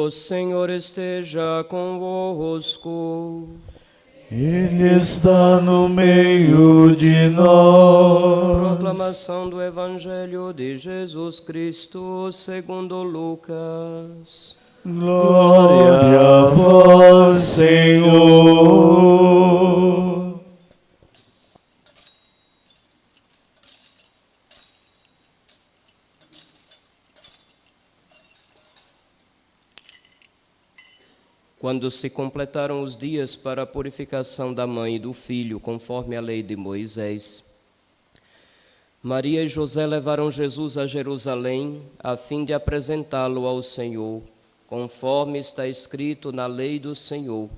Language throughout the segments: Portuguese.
O Senhor esteja convosco. Ele está no meio de nós. Proclamação do Evangelho de Jesus Cristo segundo Lucas. Glória a vós, Senhor. Quando se completaram os dias para a purificação da mãe e do filho, conforme a lei de Moisés, Maria e José levaram Jesus a Jerusalém, a fim de apresentá-lo ao Senhor, conforme está escrito na lei do Senhor.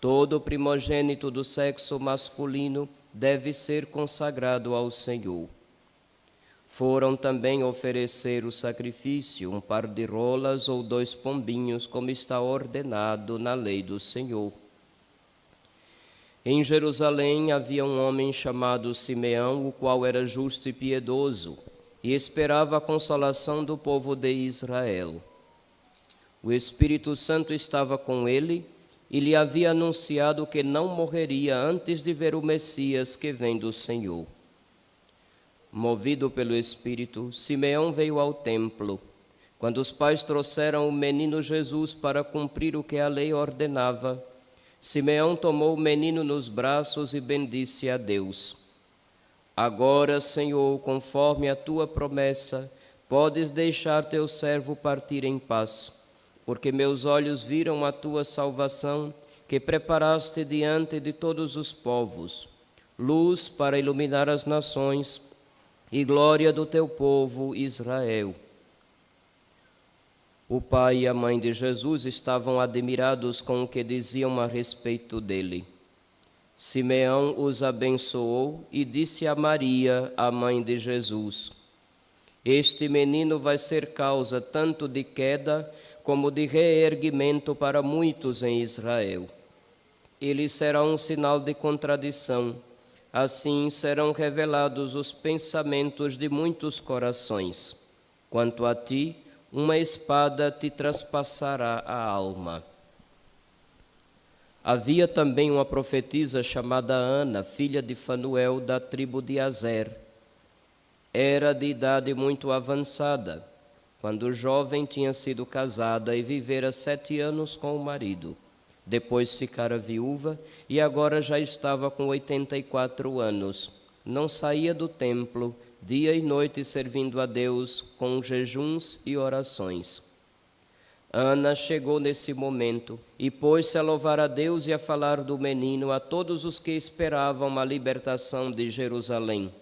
Todo primogênito do sexo masculino deve ser consagrado ao Senhor. Foram também oferecer o sacrifício, um par de rolas ou 2 pombinhos, como está ordenado na lei do Senhor. Em Jerusalém havia um homem chamado Simeão, o qual era justo e piedoso, e esperava a consolação do povo de Israel. O Espírito Santo estava com ele e lhe havia anunciado que não morreria antes de ver o Messias que vem do Senhor. Movido pelo Espírito, Simeão veio ao templo. Quando os pais trouxeram o menino Jesus para cumprir o que a lei ordenava, Simeão tomou o menino nos braços e bendisse a Deus. Agora, Senhor, conforme a tua promessa, podes deixar teu servo partir em paz, porque meus olhos viram a tua salvação, que preparaste diante de todos os povos, luz para iluminar as nações e glória do teu povo Israel. O pai e a mãe de Jesus estavam admirados com o que diziam a respeito dele. Simeão os abençoou e disse a Maria, a mãe de Jesus: Este menino vai ser causa tanto de queda como de reerguimento para muitos em Israel. Ele será um sinal de contradição. Assim serão revelados os pensamentos de muitos corações. Quanto a ti, uma espada te traspassará a alma. Havia também uma profetisa chamada Ana, filha de Fanuel, da tribo de Aser. Era de idade muito avançada, quando jovem tinha sido casada e vivera 7 anos com o marido. Depois ficara viúva e agora já estava com 84 anos. Não saía do templo, dia e noite servindo a Deus com jejuns e orações. Ana chegou nesse momento e pôs-se a louvar a Deus e a falar do menino a todos os que esperavam a libertação de Jerusalém.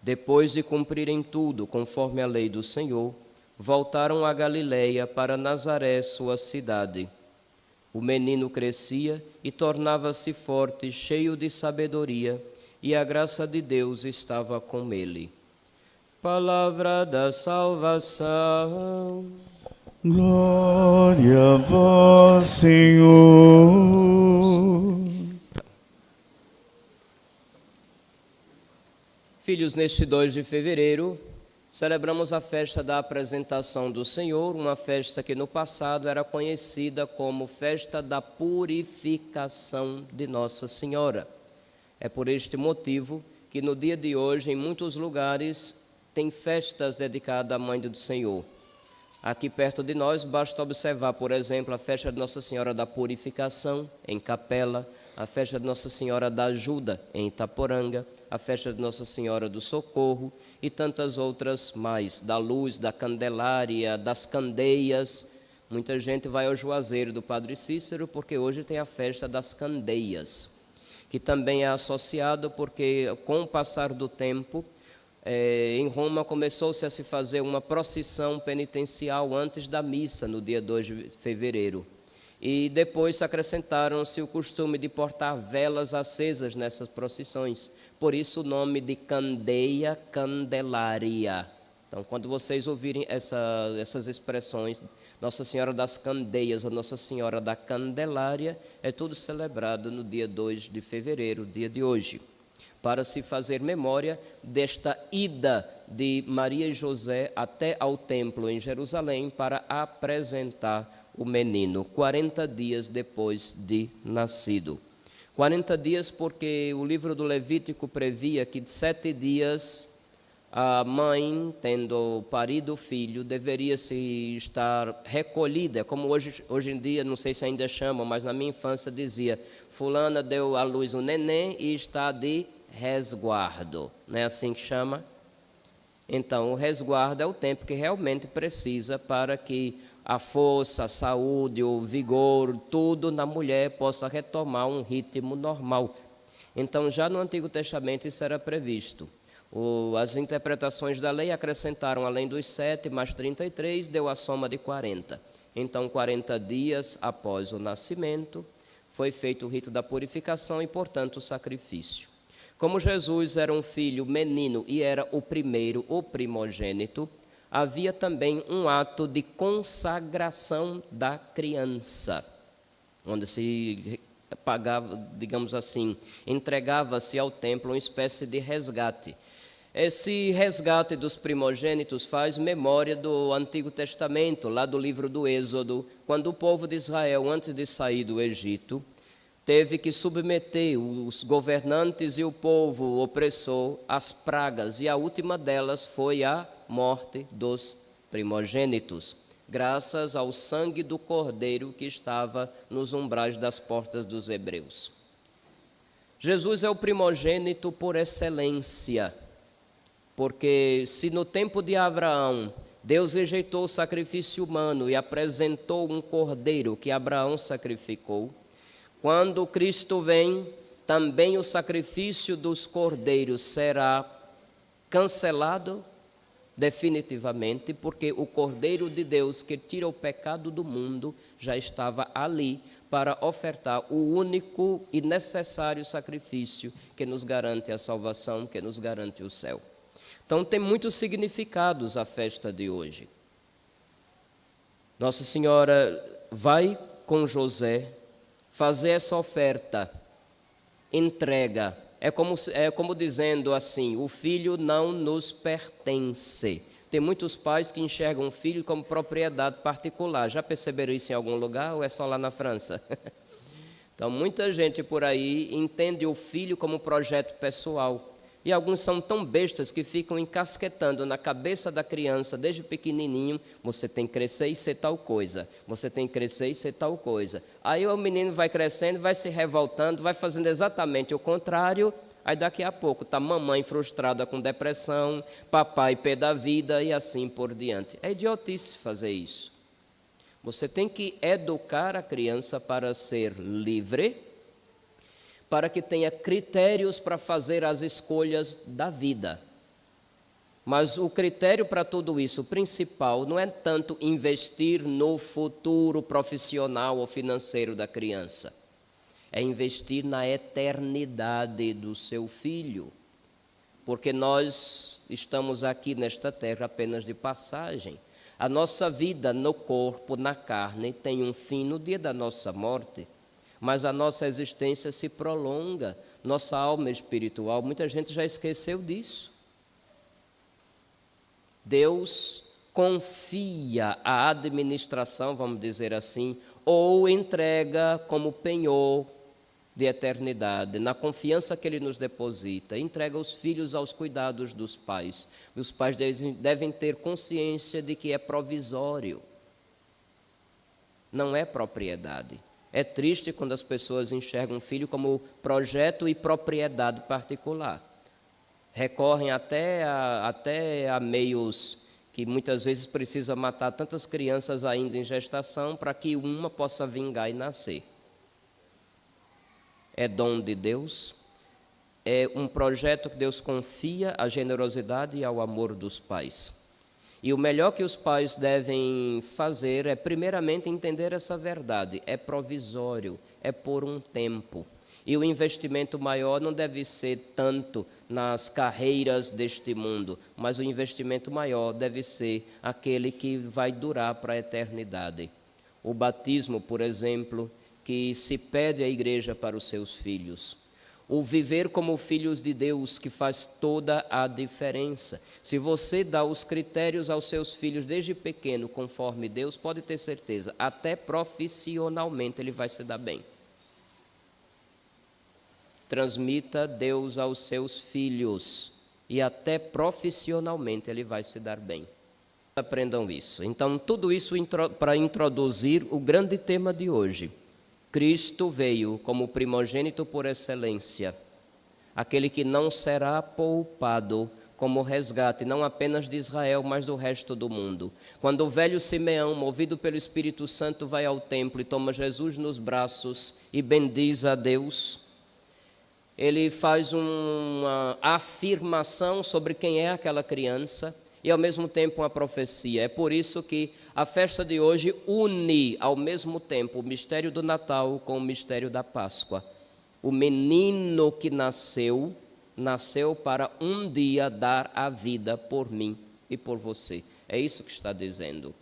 Depois de cumprirem tudo conforme a lei do Senhor, voltaram a Galiléia para Nazaré, sua cidade. O menino crescia e tornava-se forte, cheio de sabedoria, e a graça de Deus estava com ele. Palavra da salvação. Glória a vós, Senhor. Filhos, neste 2 de fevereiro, celebramos a festa da apresentação do Senhor, uma festa que no passado era conhecida como festa da purificação de Nossa Senhora. É por este motivo que no dia de hoje, em muitos lugares, tem festas dedicadas à Mãe do Senhor. Aqui perto de nós, basta observar, por exemplo, a festa de Nossa Senhora da Purificação, em Capela, a festa de Nossa Senhora da Ajuda, em Itaporanga, a festa de Nossa Senhora do Socorro e tantas outras mais, da Luz, da Candelária, das Candeias. Muita gente vai ao Juazeiro do Padre Cícero porque hoje tem a festa das Candeias, que também é associado porque com o passar do tempo, em Roma começou-se a se fazer uma procissão penitencial antes da missa, no dia 2 de fevereiro. E depois acrescentaram-se o costume de portar velas acesas nessas procissões. Por isso o nome de Candeia, Candelária. Então, quando vocês ouvirem essas expressões, Nossa Senhora das Candeias ou Nossa Senhora da Candelária, é tudo celebrado no dia 2 de fevereiro, dia de hoje, para se fazer memória desta ida de Maria e José até ao templo em Jerusalém para apresentar o menino, 40 dias depois de nascido. 40 dias porque o livro do Levítico previa que de 7 dias a mãe, tendo parido o filho, deveria se estar recolhida, como hoje em dia, não sei se ainda chamam, mas na minha infância dizia, fulana deu à luz um neném e está de resguardo, não é assim que chama? Então, o resguardo é o tempo que realmente precisa para que a força, a saúde, o vigor, tudo na mulher possa retomar um ritmo normal. Então, já no Antigo Testamento isso era previsto. As interpretações da lei acrescentaram, além dos 7, mais 33, deu a soma de 40. Então, 40 dias após o nascimento, foi feito o rito da purificação e, portanto, o sacrifício. Como Jesus era um filho menino e era o primeiro, o primogênito, havia também um ato de consagração da criança, onde se pagava, digamos assim, entregava-se ao templo uma espécie de resgate. Esse resgate dos primogênitos faz memória do Antigo Testamento, lá do livro do Êxodo, quando o povo de Israel, antes de sair do Egito, teve que submeter os governantes e o povo opressor às pragas, e a última delas foi a morte dos primogênitos, graças ao sangue do cordeiro que estava nos umbrais das portas dos hebreus. Jesus é o primogênito por excelência, porque se no tempo de Abraão Deus rejeitou o sacrifício humano e apresentou um cordeiro que Abraão sacrificou, quando Cristo vem, também o sacrifício dos cordeiros será cancelado definitivamente, porque o Cordeiro de Deus que tira o pecado do mundo já estava ali para ofertar o único e necessário sacrifício que nos garante a salvação, que nos garante o céu. Então tem muitos significados a festa de hoje. Nossa Senhora vai com José fazer essa oferta, entrega. É como dizendo assim, o filho não nos pertence. Tem muitos pais que enxergam o filho como propriedade particular. Já perceberam isso em algum lugar ou é só lá na França? Então, muita gente por aí entende o filho como projeto pessoal. E alguns são tão bestas que ficam encasquetando na cabeça da criança, desde pequenininho, você tem que crescer e ser tal coisa, você tem que crescer e ser tal coisa. Aí o menino vai crescendo, vai se revoltando, vai fazendo exatamente o contrário, aí daqui a pouco está mamãe frustrada com depressão, papai pé da vida e assim por diante. É idiotice fazer isso. Você tem que educar a criança para ser livre, para que tenha critérios para fazer as escolhas da vida. Mas o critério para tudo isso, o principal, não é tanto investir no futuro profissional ou financeiro da criança. É investir na eternidade do seu filho. Porque nós estamos aqui nesta terra apenas de passagem. A nossa vida no corpo, na carne, tem um fim no dia da nossa morte. Mas a nossa existência se prolonga, nossa alma espiritual, muita gente já esqueceu disso. Deus confia a administração, vamos dizer assim, ou entrega como penhor de eternidade, na confiança que Ele nos deposita, entrega os filhos aos cuidados dos pais. Os pais devem ter consciência de que é provisório, não é propriedade. É triste quando as pessoas enxergam um filho como projeto e propriedade particular. Recorrem até a meios que muitas vezes precisa matar tantas crianças ainda em gestação para que uma possa vingar e nascer. É dom de Deus, é um projeto que Deus confia à generosidade e ao amor dos pais. E o melhor que os pais devem fazer é, primeiramente, entender essa verdade. É provisório, é por um tempo. E o investimento maior não deve ser tanto nas carreiras deste mundo, mas o investimento maior deve ser aquele que vai durar para a eternidade. O batismo, por exemplo, que se pede à igreja para os seus filhos. O viver como filhos de Deus que faz toda a diferença. Se você dá os critérios aos seus filhos desde pequeno, conforme Deus, pode ter certeza, até profissionalmente ele vai se dar bem. Transmita Deus aos seus filhos e até profissionalmente ele vai se dar bem. Aprendam isso. Então, tudo isso para introduzir o grande tema de hoje. Cristo veio como primogênito por excelência, aquele que não será poupado como resgate, não apenas de Israel, mas do resto do mundo. Quando o velho Simeão, movido pelo Espírito Santo, vai ao templo e toma Jesus nos braços e bendiz a Deus, ele faz uma afirmação sobre quem é aquela criança e ao mesmo tempo uma profecia. É por isso que a festa de hoje une ao mesmo tempo o mistério do Natal com o mistério da Páscoa. O menino que nasceu para um dia dar a vida por mim e por você. É isso que está dizendo.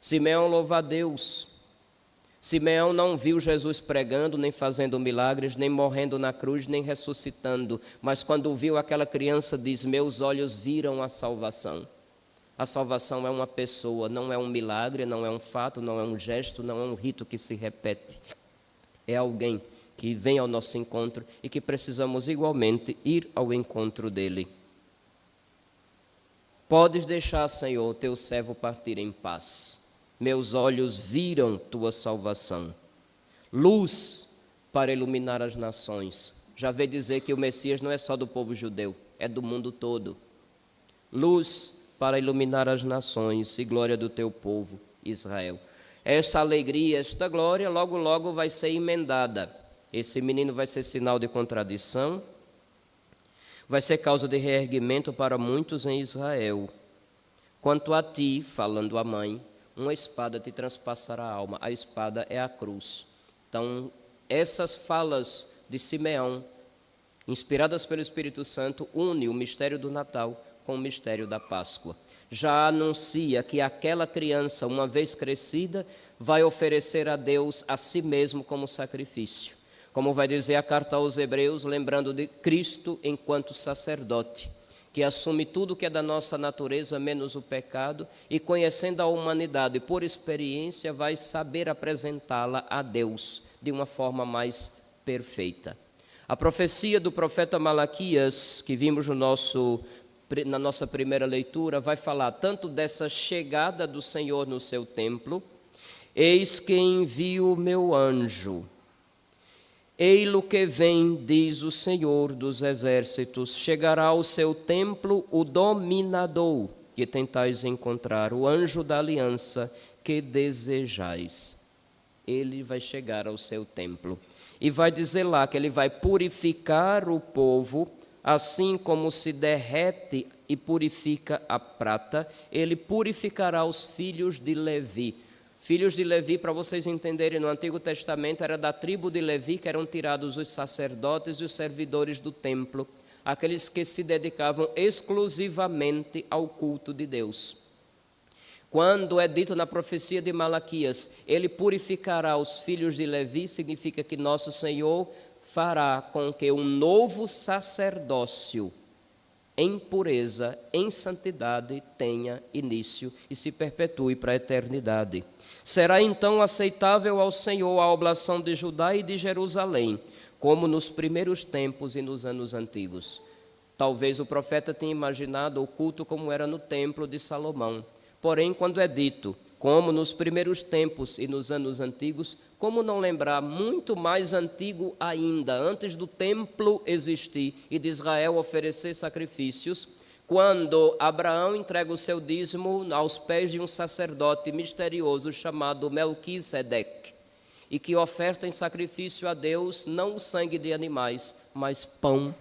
Simeão louva a Deus. Simeão não viu Jesus pregando, nem fazendo milagres, nem morrendo na cruz, nem ressuscitando. Mas quando viu aquela criança, diz: meus olhos viram a salvação. A salvação é uma pessoa, não é um milagre, não é um fato, não é um gesto, não é um rito que se repete. É alguém que vem ao nosso encontro e que precisamos igualmente ir ao encontro dele. Podes deixar, Senhor, teu servo partir em paz. Meus olhos viram tua salvação. Luz para iluminar as nações. Já veio dizer que o Messias não é só do povo judeu, é do mundo todo. Luz para iluminar as nações e glória do teu povo, Israel. Esta alegria, esta glória, logo, logo vai ser emendada. Esse menino vai ser sinal de contradição, vai ser causa de reerguimento para muitos em Israel. Quanto a ti, falando a mãe, uma espada te transpassará a alma. A espada é a cruz. Então, essas falas de Simeão, inspiradas pelo Espírito Santo, une o mistério do Natal com o mistério da Páscoa. Já anuncia que aquela criança, uma vez crescida, vai oferecer a Deus a si mesmo como sacrifício. Como vai dizer a carta aos Hebreus, lembrando de Cristo enquanto sacerdote, que assume tudo que é da nossa natureza, menos o pecado, e conhecendo a humanidade por experiência, vai saber apresentá-la a Deus de uma forma mais perfeita. A profecia do profeta Malaquias, que vimos na nossa primeira leitura, vai falar tanto dessa chegada do Senhor no seu templo: eis que envio o meu anjo. Ei-lo que vem, diz o Senhor dos exércitos, chegará ao seu templo o dominador que tentais encontrar, o anjo da aliança que desejais. Ele vai chegar ao seu templo e vai dizer lá que ele vai purificar o povo, assim como se derrete e purifica a prata, ele purificará os filhos de Levi. Filhos de Levi, para vocês entenderem, no Antigo Testamento era da tribo de Levi que eram tirados os sacerdotes e os servidores do templo, aqueles que se dedicavam exclusivamente ao culto de Deus. Quando é dito na profecia de Malaquias, ele purificará os filhos de Levi, significa que nosso Senhor fará com que um novo sacerdócio em pureza, em santidade, tenha início e se perpetue para a eternidade. Será então aceitável ao Senhor a oblação de Judá e de Jerusalém, como nos primeiros tempos e nos anos antigos. Talvez o profeta tenha imaginado o culto como era no templo de Salomão. Porém, quando é dito, como nos primeiros tempos e nos anos antigos, como não lembrar muito mais antigo ainda, antes do templo existir e de Israel oferecer sacrifícios, quando Abraão entrega o seu dízimo aos pés de um sacerdote misterioso chamado Melquisedeque, e que oferta em sacrifício a Deus não o sangue de animais, mas pão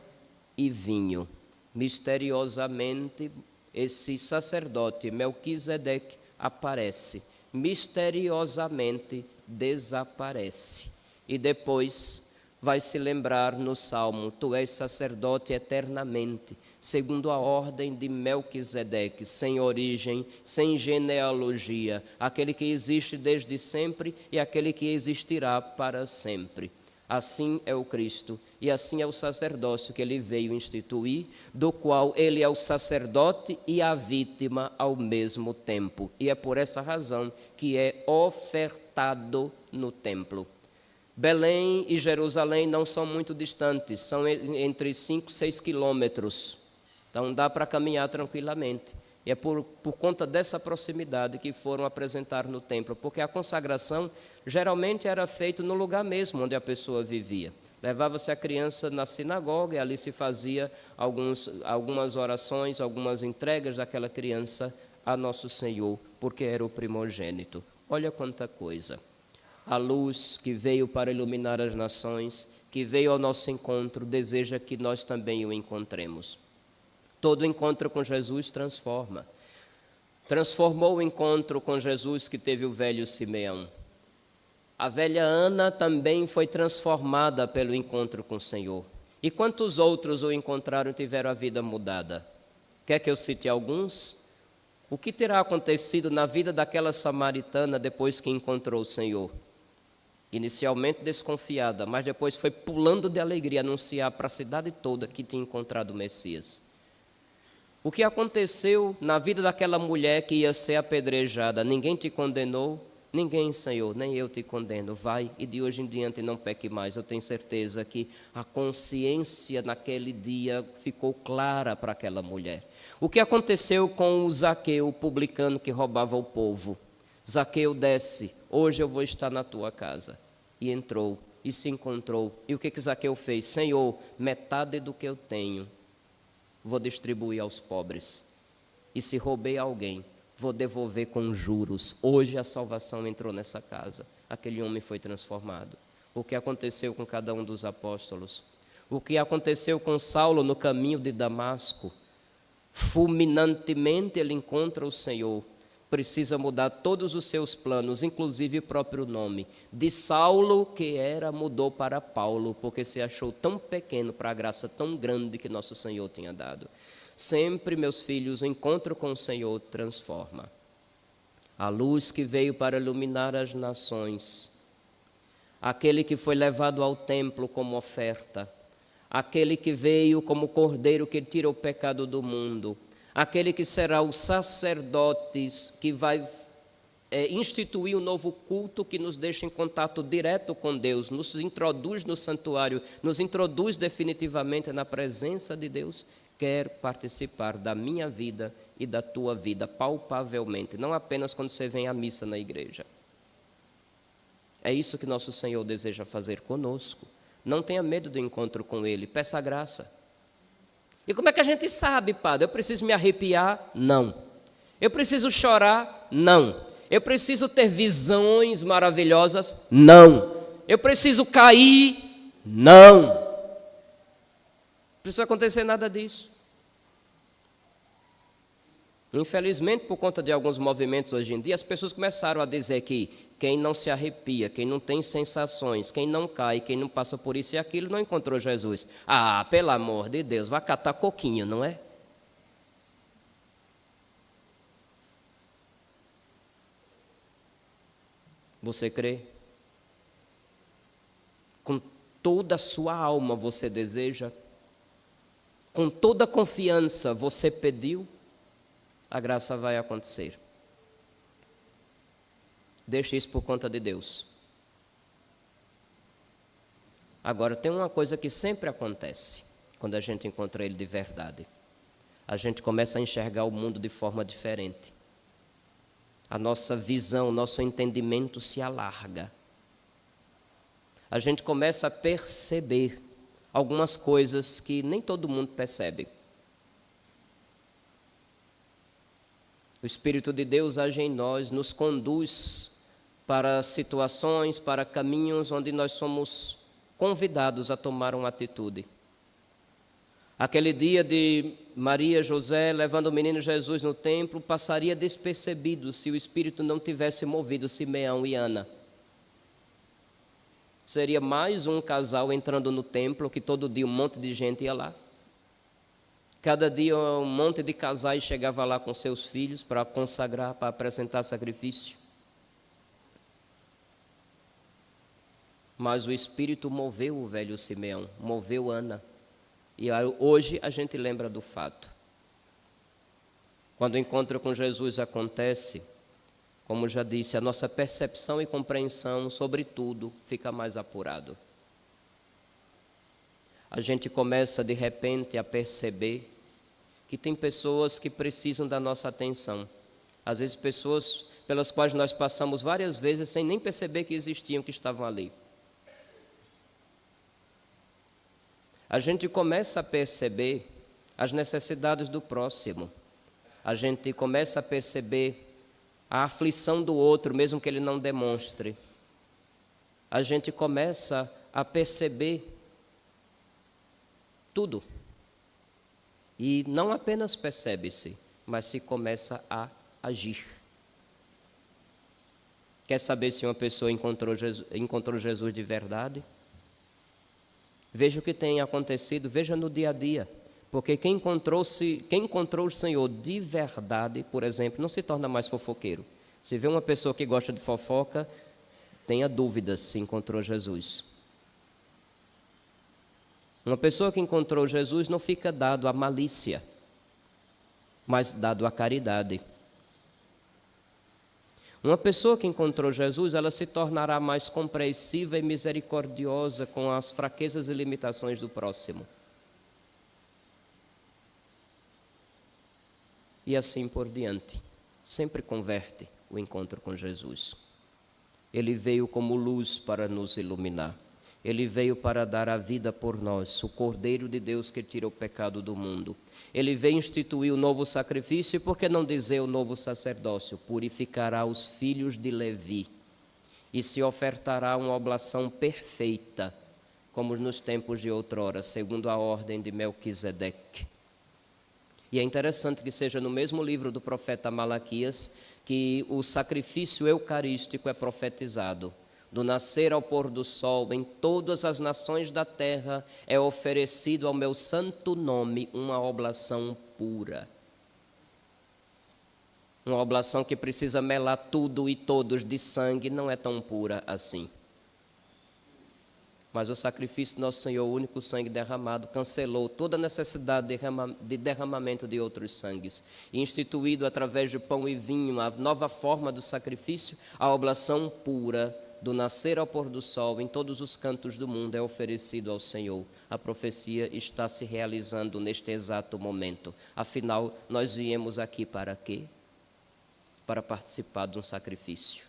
e vinho. Misteriosamente, esse sacerdote Melquisedeque aparece, misteriosamente desaparece. E depois vai se lembrar no Salmo: tu és sacerdote eternamente, segundo a ordem de Melquisedeque, sem origem, sem genealogia, aquele que existe desde sempre e aquele que existirá para sempre. Assim é o Cristo, e assim é o sacerdócio que ele veio instituir, do qual ele é o sacerdote e a vítima ao mesmo tempo. E é por essa razão que é ofertado no templo. Belém e Jerusalém não são muito distantes, são entre 5 e 6 quilômetros. Então dá para caminhar tranquilamente. E é por conta dessa proximidade que foram apresentar no templo, porque a consagração geralmente era feita no lugar mesmo onde a pessoa vivia. Levava-se a criança na sinagoga e ali se fazia algumas orações, algumas entregas daquela criança a Nosso Senhor, porque era o primogênito. Olha quanta coisa. A luz que veio para iluminar as nações, que veio ao nosso encontro, deseja que nós também o encontremos. Todo encontro com Jesus transforma. Transformou o encontro com Jesus que teve o velho Simeão. A velha Ana também foi transformada pelo encontro com o Senhor. E quantos outros o encontraram e tiveram a vida mudada? Quer que eu cite alguns? O que terá acontecido na vida daquela samaritana depois que encontrou o Senhor? Inicialmente desconfiada, mas depois foi pulando de alegria anunciar para a cidade toda que tinha encontrado o Messias. O que aconteceu na vida daquela mulher que ia ser apedrejada? Ninguém te condenou? Ninguém, Senhor, nem eu te condeno. Vai e de hoje em diante não peque mais. Eu tenho certeza que a consciência naquele dia ficou clara para aquela mulher. O que aconteceu com o Zaqueu, o publicano que roubava o povo? Zaqueu, desce, hoje eu vou estar na tua casa. E entrou e se encontrou. E o que Zaqueu fez? Senhor, metade do que eu tenho vou distribuir aos pobres. E se roubei alguém, vou devolver com juros. Hoje a salvação entrou nessa casa. Aquele homem foi transformado. O que aconteceu com cada um dos apóstolos? O que aconteceu com Saulo no caminho de Damasco? Fulminantemente ele encontra o Senhor. Precisa mudar todos os seus planos, inclusive o próprio nome. De Saulo, que era, mudou para Paulo, porque se achou tão pequeno para a graça tão grande que nosso Senhor tinha dado. Sempre, meus filhos, o encontro com o Senhor transforma. A luz que veio para iluminar as nações, aquele que foi levado ao templo como oferta, aquele que veio como cordeiro que tira o pecado do mundo, aquele que será o sacerdote que vai instituir um novo culto que nos deixa em contato direto com Deus, nos introduz no santuário, nos introduz definitivamente na presença de Deus, quer participar da minha vida e da tua vida, palpavelmente, não apenas quando você vem à missa na igreja. É isso que nosso Senhor deseja fazer conosco. Não tenha medo do encontro com Ele, peça a graça. E como é que a gente sabe, padre? Eu preciso me arrepiar? Não. Eu preciso chorar? Não. Eu preciso ter visões maravilhosas? Não. Eu preciso cair? Não. Não precisa acontecer nada disso. Infelizmente, por conta de alguns movimentos hoje em dia, as pessoas começaram a dizer que quem não se arrepia, quem não tem sensações, quem não cai, quem não passa por isso e aquilo, não encontrou Jesus. Ah, pelo amor de Deus, vai catar coquinho, não é? Você crê? Com toda a sua alma você deseja? Com toda a confiança você pediu? A graça vai acontecer. Deixe isso por conta de Deus. Agora, tem uma coisa que sempre acontece quando a gente encontra Ele de verdade. A gente começa a enxergar o mundo de forma diferente. A nossa visão, o nosso entendimento se alarga. A gente começa a perceber algumas coisas que nem todo mundo percebe. O Espírito de Deus age em nós, nos conduz para situações, para caminhos onde nós somos convidados a tomar uma atitude. Aquele dia de Maria e José levando o menino Jesus no templo passaria despercebido se o Espírito não tivesse movido Simeão e Ana. Seria mais um casal entrando no templo, que todo dia um monte de gente ia lá. Cada dia um monte de casais chegava lá com seus filhos para consagrar, para apresentar sacrifício. mas o Espírito moveu o velho Simeão, moveu Ana. E hoje a gente lembra do fato. Quando o encontro com Jesus acontece, como já disse, a nossa percepção e compreensão sobre tudo fica mais apurado. A gente começa de repente a perceber que tem pessoas que precisam da nossa atenção. Às vezes pessoas pelas quais nós passamos várias vezes sem nem perceber que existiam, que estavam ali. A gente começa a perceber as necessidades do próximo. A gente começa a perceber a aflição do outro, mesmo que ele não demonstre. A gente começa a perceber tudo. E não apenas percebe-se, mas se começa a agir. Quer saber se uma pessoa encontrou Jesus de verdade? Veja o que tem acontecido, veja no dia a dia. Porque quem encontrou o Senhor de verdade, por exemplo, não se torna mais fofoqueiro. Se vê uma pessoa que gosta de fofoca, tenha dúvidas se encontrou Jesus. Uma pessoa que encontrou Jesus não fica dado à malícia, mas dado à caridade. Uma pessoa que encontrou Jesus, ela se tornará mais compreensiva e misericordiosa com as fraquezas e limitações do próximo. E assim por diante. Sempre converte o encontro com Jesus. Ele veio como luz para nos iluminar. Ele veio para dar a vida por nós, o Cordeiro de Deus que tira o pecado do mundo. Ele veio instituir o novo sacrifício, e por que não dizer o novo sacerdócio? Purificará os filhos de Levi e se ofertará uma oblação perfeita, como nos tempos de outrora, segundo a ordem de Melquisedeque. E é interessante que seja no mesmo livro do profeta Malaquias que o sacrifício eucarístico é profetizado. Do nascer ao pôr do sol, em todas as nações da terra, é oferecido ao meu santo nome uma oblação pura. Uma oblação que precisa melar tudo e todos de sangue, não é tão pura assim. Mas o sacrifício do nosso Senhor, o único sangue derramado, cancelou toda a necessidade de derramamento de outros sangues. E instituído através de pão e vinho, a nova forma do sacrifício, a oblação pura, do nascer ao pôr do sol, em todos os cantos do mundo, é oferecido ao Senhor. A profecia está se realizando neste exato momento. Afinal, nós viemos aqui para quê? Para participar de um sacrifício.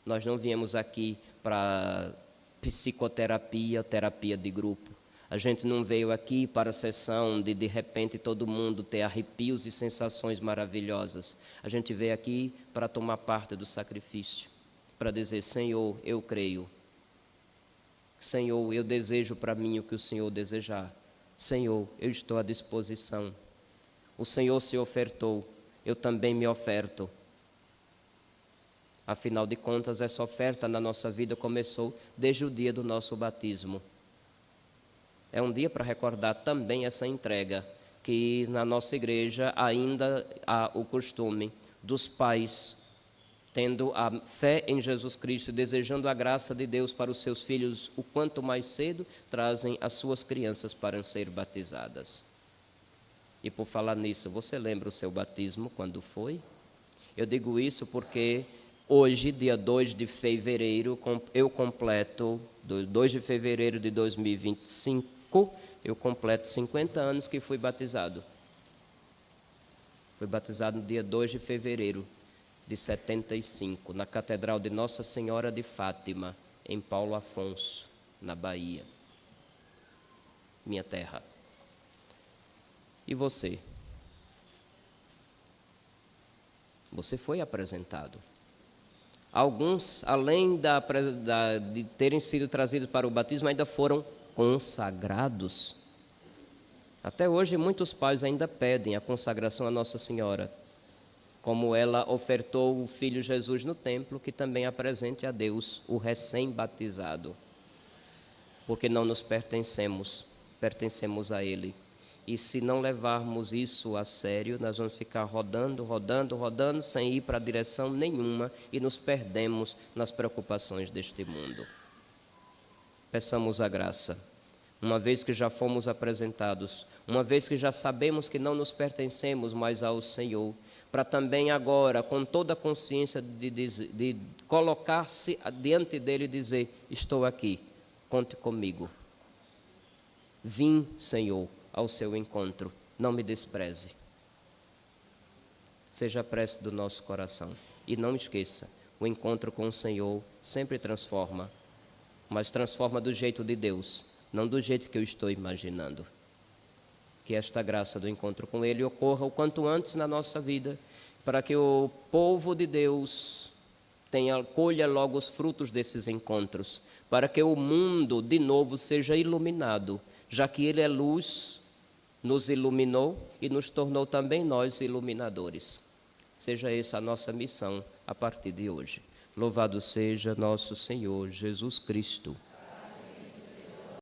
Nós não viemos aqui para psicoterapia, terapia de grupo. A gente não veio aqui para a sessão de repente todo mundo ter arrepios e sensações maravilhosas. A gente veio aqui para tomar parte do sacrifício, para dizer: Senhor, eu creio. Senhor, eu desejo para mim o que o Senhor desejar. Senhor, eu estou à disposição. O Senhor se ofertou, eu também me oferto. Afinal de contas, essa oferta na nossa vida começou desde o dia do nosso batismo. É um dia para recordar também essa entrega, que na nossa igreja ainda há o costume dos pais, tendo a fé em Jesus Cristo, desejando a graça de Deus para os seus filhos, o quanto mais cedo trazem as suas crianças para ser batizadas. E por falar nisso, você lembra o seu batismo, quando foi? Eu digo isso porque hoje, dia 2 de fevereiro, eu completo, 2 de fevereiro de 2025, eu completo 50 anos que fui batizado. Fui batizado no dia 2 de fevereiro de 75, na Catedral de Nossa Senhora de Fátima, em Paulo Afonso, na Bahia, minha terra. E você? Você foi apresentado. Alguns, além de terem sido trazidos para o batismo, ainda foram consagrados. Até hoje, muitos pais ainda pedem a consagração a Nossa Senhora, como ela ofertou o Filho Jesus no templo, que também apresente a Deus o recém-batizado. Porque não nos pertencemos, pertencemos a Ele. E se não levarmos isso a sério, nós vamos ficar rodando, sem ir para direção nenhuma e nos perdemos nas preocupações deste mundo. peçamos a graça, uma vez que já fomos apresentados, uma vez que já sabemos que não nos pertencemos mais ao Senhor, para também agora, com toda a consciência de colocar-se diante dele e dizer: estou aqui, conte comigo. Vim, Senhor, ao seu encontro, não me despreze. Seja a prece do nosso coração. E não esqueça, o encontro com o Senhor sempre transforma, mas transforma do jeito de Deus, não do jeito que eu estou imaginando. Que esta graça do encontro com Ele ocorra o quanto antes na nossa vida, para que o povo de Deus colha logo os frutos desses encontros, para que o mundo de novo seja iluminado, já que Ele é luz, nos iluminou e nos tornou também nós iluminadores. Seja essa a nossa missão a partir de hoje. Louvado seja nosso Senhor Jesus Cristo.